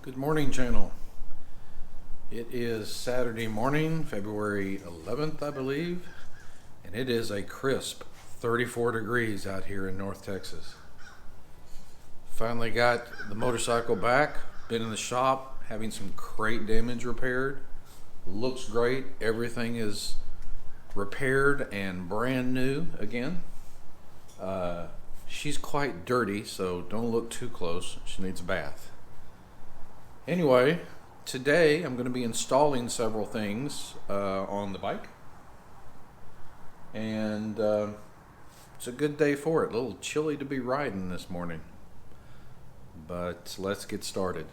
Good morning, channel. It is Saturday morning, February 11th, I believe, and it is a crisp 34 degrees out here in North Texas. Finally got the motorcycle back, been in the shop, having some crate damage repaired. Looks great, everything is repaired and brand new again. She's quite dirty, so don't look too close. She needs a bath. Anyway, today I'm going to be installing several things on the bike, and it's a good day for it. A little chilly to be riding this morning, but let's get started.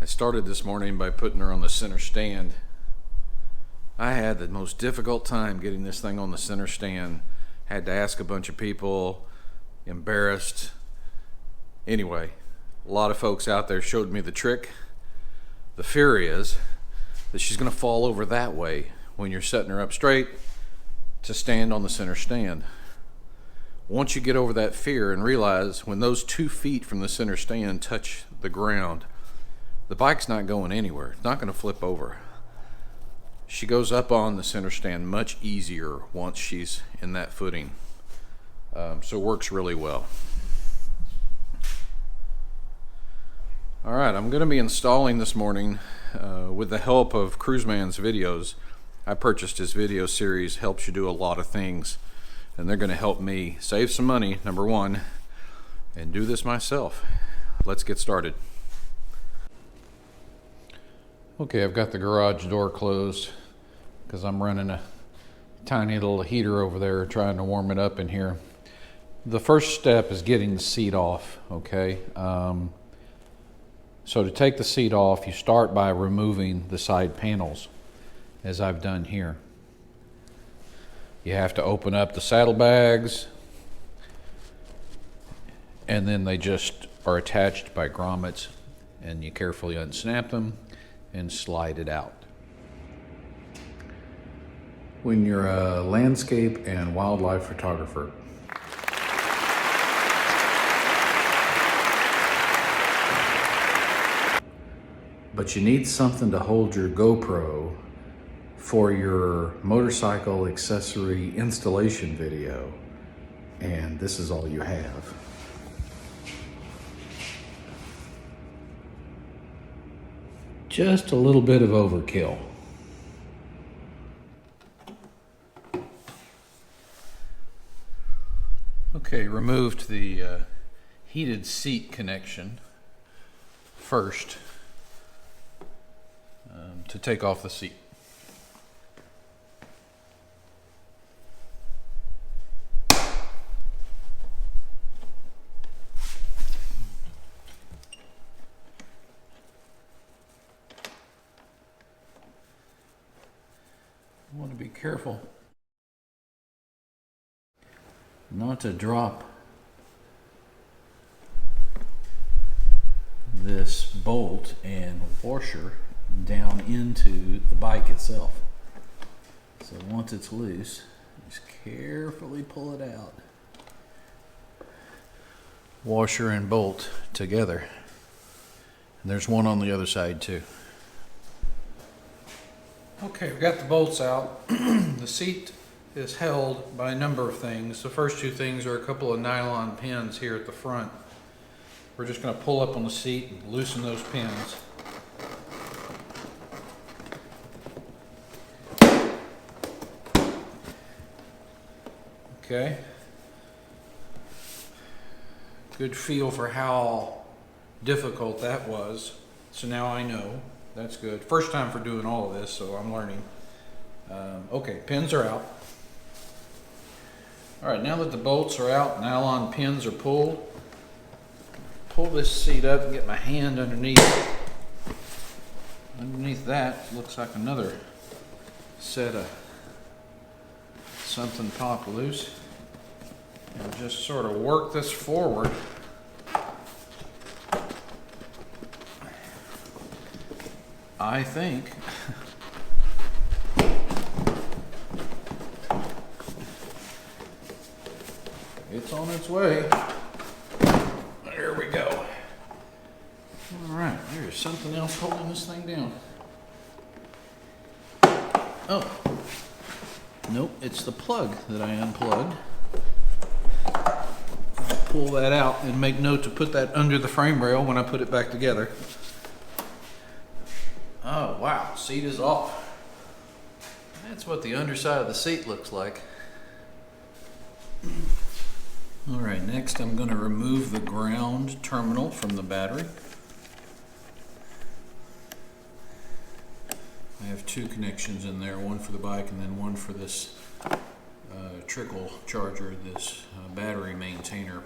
I started this morning by putting her on the center stand. I had the most difficult time getting this thing on the center stand. Had to ask a bunch of people, embarrassed. Anyway, a lot of folks out there showed me the trick. The fear is that she's going to fall over that way when you're setting her up straight to stand on the center stand. Once you get over that fear and realize when those 2 feet from the center stand touch the ground, the bike's not going anywhere. It's not going to flip over. She goes up on the center stand much easier once she's in that footing. So it works really well. Alright, I'm going to be installing this morning with the help of Cruiseman's videos. I purchased his video series, helps you do a lot of things, and they're going to help me save some money, number one, and do this myself. Let's get started. Okay, I've got the garage door closed because I'm running a tiny little heater over there trying to warm it up in here. The first step is getting the seat off, okay? So to take the seat off, you start by removing the side panels, as I've done here. You have to open up the saddlebags, and then they just are attached by grommets, and you carefully unsnap them and slide it out. When you're a landscape and wildlife photographer, but you need something to hold your GoPro for your motorcycle accessory installation video, and this is all you have. Just a little bit of overkill. Okay, removed the heated seat connection first to take off the seat. You want to be careful not to drop this bolt and washer down into the bike itself. So once it's loose, just carefully pull it out. Washer and bolt together. And there's one on the other side too. Okay, we've got the bolts out. The seat is held by a number of things. The first two things are a couple of nylon pins here at the front. We're just going to pull up on the seat and loosen those pins. Okay. Good feel for how difficult that was. So now I know. That's good. First time for doing all of this, so I'm learning. Okay, pins are out. All right, now that the bolts are out, nylon pins are pulled. Pull this seat up and get my hand underneath. Underneath that looks like another set of something popped loose. And just sort of work this forward. I think it's on its way. There we go. All right, there's something else holding this thing down. Oh, nope, it's the plug that I unplugged. Pull that out and make note to put that under the frame rail when I put it back together. Oh wow, seat is off. That's what the underside of the seat looks like. All right, next I'm going to remove the ground terminal from the battery. I have two connections in there, one for the bike and then one for this trickle charger, this battery maintainer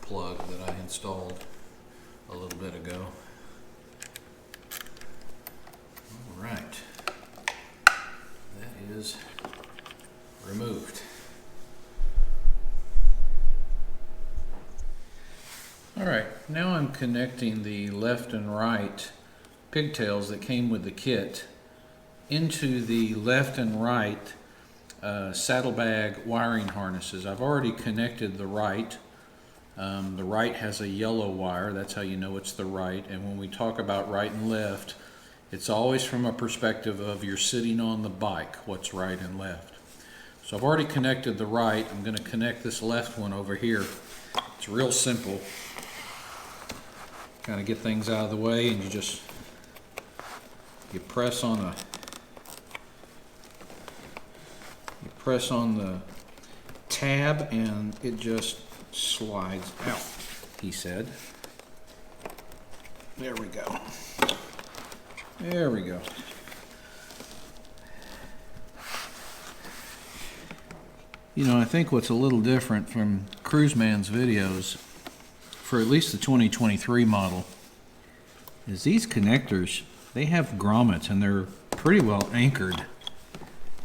plug that I installed a little bit ago. All right, that is removed. All right, now I'm connecting the left and right pigtails that came with the kit into the left and right saddlebag wiring harnesses. I've already connected the right. The right has a yellow wire, that's how you know it's the right. And when we talk about right and left, it's always from a perspective of you're sitting on the bike, what's right and left. So I've already connected the right. I'm going to connect this left one over here. It's real simple. Kind of get things out of the way, and you press on the tab and it just slides out, he said. There we go. There we go. You know, I think what's a little different from Cruiseman's videos, for at least the 2023 model, is these connectors, they have grommets and they're pretty well anchored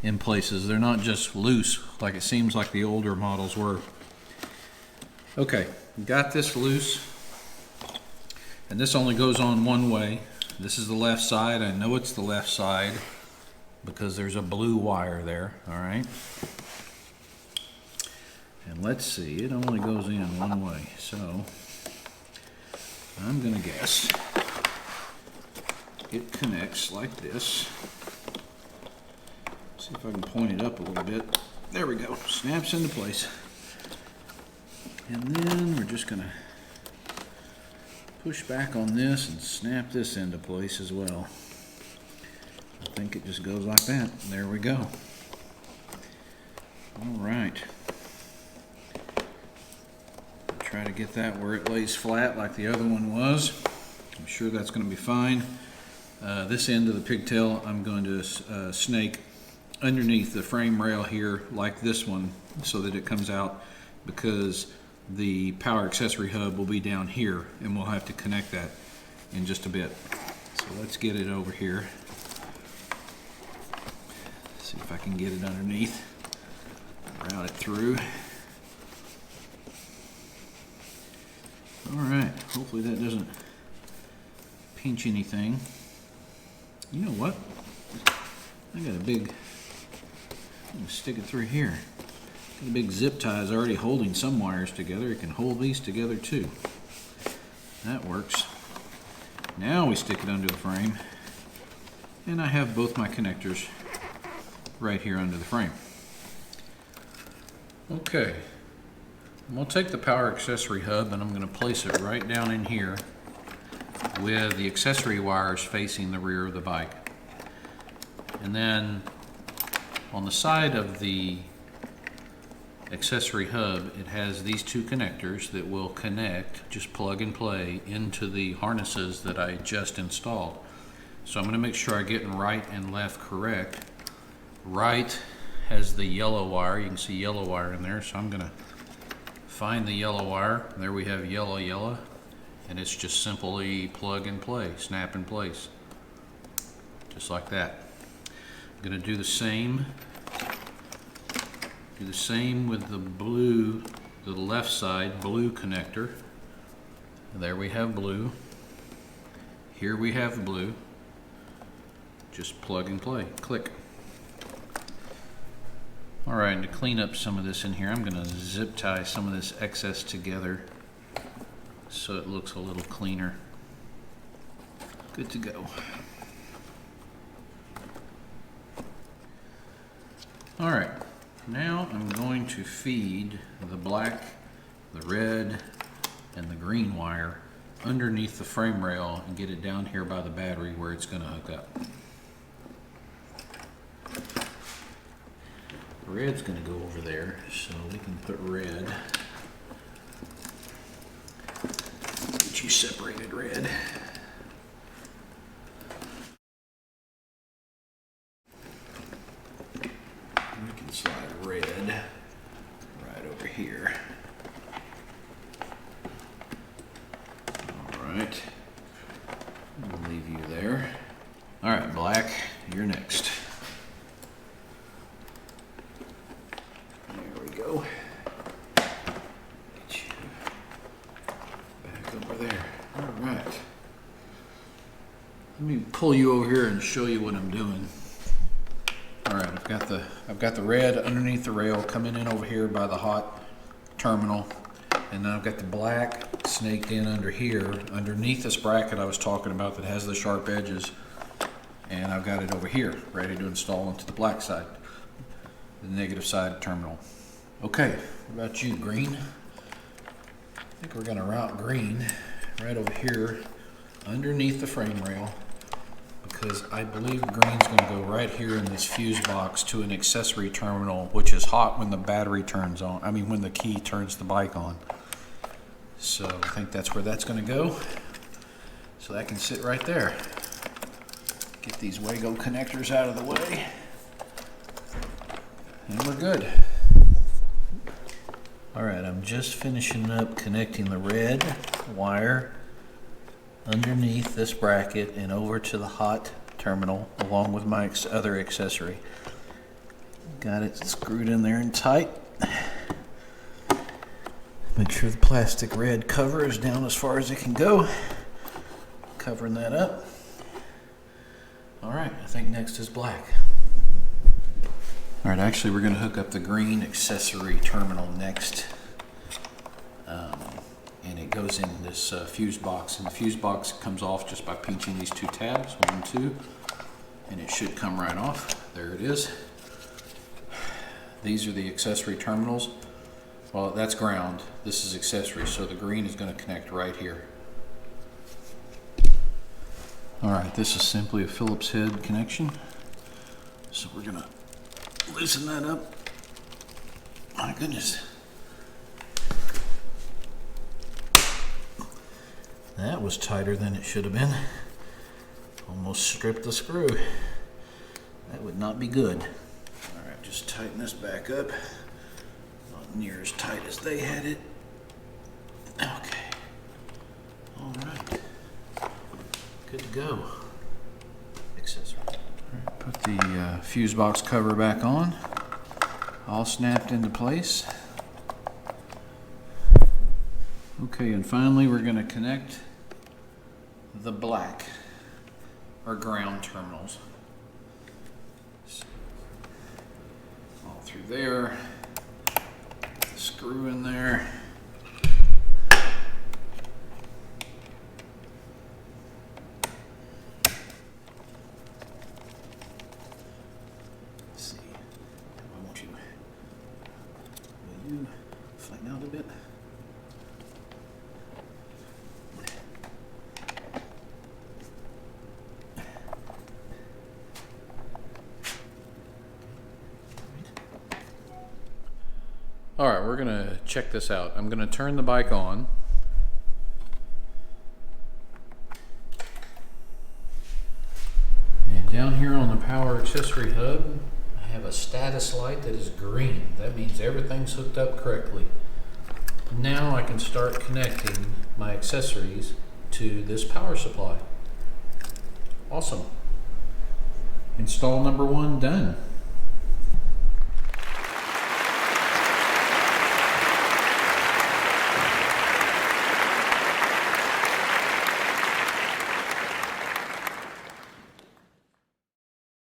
in places. They're not just loose like it seems like the older models were. Okay, got this loose, and this only goes on one way. This is the left side. I know it's the left side because there's a blue wire there, all right? And let's see, it only goes in one way, so I'm gonna guess it connects like this. See if I can point it up a little bit. There we go, snaps into place. And then we're just gonna push back on this and snap this into place as well. I think it just goes like that. There we go. All right. Try to get that where it lays flat like the other one was. I'm sure that's going to be fine. This end of the pigtail I'm going to snake underneath the frame rail here like this one so that it comes out, because the power accessory hub will be down here and we'll have to connect that in just a bit. So let's get it over here. See if I can get it underneath. Route it through. Alright, hopefully that doesn't pinch anything. You know what? I got a big, I'm going to stick it through here. Got a big zip tie is already holding some wires together. It can hold these together too. That works. Now we stick it under the frame, and I have both my connectors right here under the frame. Okay. I'm going to take the power accessory hub and I'm going to place it right down in here with the accessory wires facing the rear of the bike. And then on the side of the accessory hub, it has these two connectors that will connect, just plug and play, into the harnesses that I just installed. So I'm going to make sure I get right and left correct. Right has the yellow wire. You can see yellow wire in there, so I'm going to find the yellow wire. There we have yellow, and it's just simply plug and play, snap in place, just like that. I'm going to do the same with the blue, the left side blue connector. There we have blue. Here we have blue. Just plug and play, click. All right, and to clean up some of this in here, I'm going to zip tie some of this excess together so it looks a little cleaner. Good to go. All right, now I'm going to feed the black, the red, and the green wire underneath the frame rail and get it down here by the battery where it's going to hook up. Red's going to go over there, so we can put red. Get you separated, red. We can slide red right over here. All right. I'll leave you there. All right, black, you're next. There we go. Get you back over there. All right. Let me pull you over here and show you what I'm doing. All right, I've got the red underneath the rail coming in over here by the hot terminal, and then I've got the black snaked in under here underneath this bracket I was talking about that has the sharp edges, and I've got it over here ready to install into the black side, the negative side terminal. Okay, what about you, green? I think we're going to route green right over here underneath the frame rail, because I believe green's going to go right here in this fuse box to an accessory terminal, which is hot when the battery turns on. I mean, when the key turns the bike on. So I think that's where that's going to go. So that can sit right there. Get these Wago connectors out of the way, and we're good. All right, I'm just finishing up connecting the red wire underneath this bracket and over to the hot terminal along with my other accessory. Got it screwed in there and tight. Make sure the plastic red cover is down as far as it can go. Covering that up. All right, I think next is black. All right, actually we're going to hook up the green accessory terminal next. And it goes in this fuse box, and the fuse box comes off just by pinching these two tabs, 1 and 2, and it should come right off. There it is. These are the accessory terminals. Well, that's ground. This is accessory, so the green is going to connect right here. All right, this is simply a Phillips head connection. So we're going to loosen that up. My goodness. That was tighter than it should have been. Almost stripped the screw. That would not be good. All right, just tighten this back up. Not near as tight as they had it. Okay. All right. Good to go. Accessory. All right, put the fuse box cover back on. All snapped into place. Okay, and finally we're going to connect the black or ground terminals. All through there. The screw in there. Let's see. I want you. Will you flatten out a bit? All right, we're gonna check this out. I'm gonna turn the bike on. And down here on the power accessory hub, I have a status light that is green. That means everything's hooked up correctly. Now I can start connecting my accessories to this power supply. Awesome. Install number 1 done.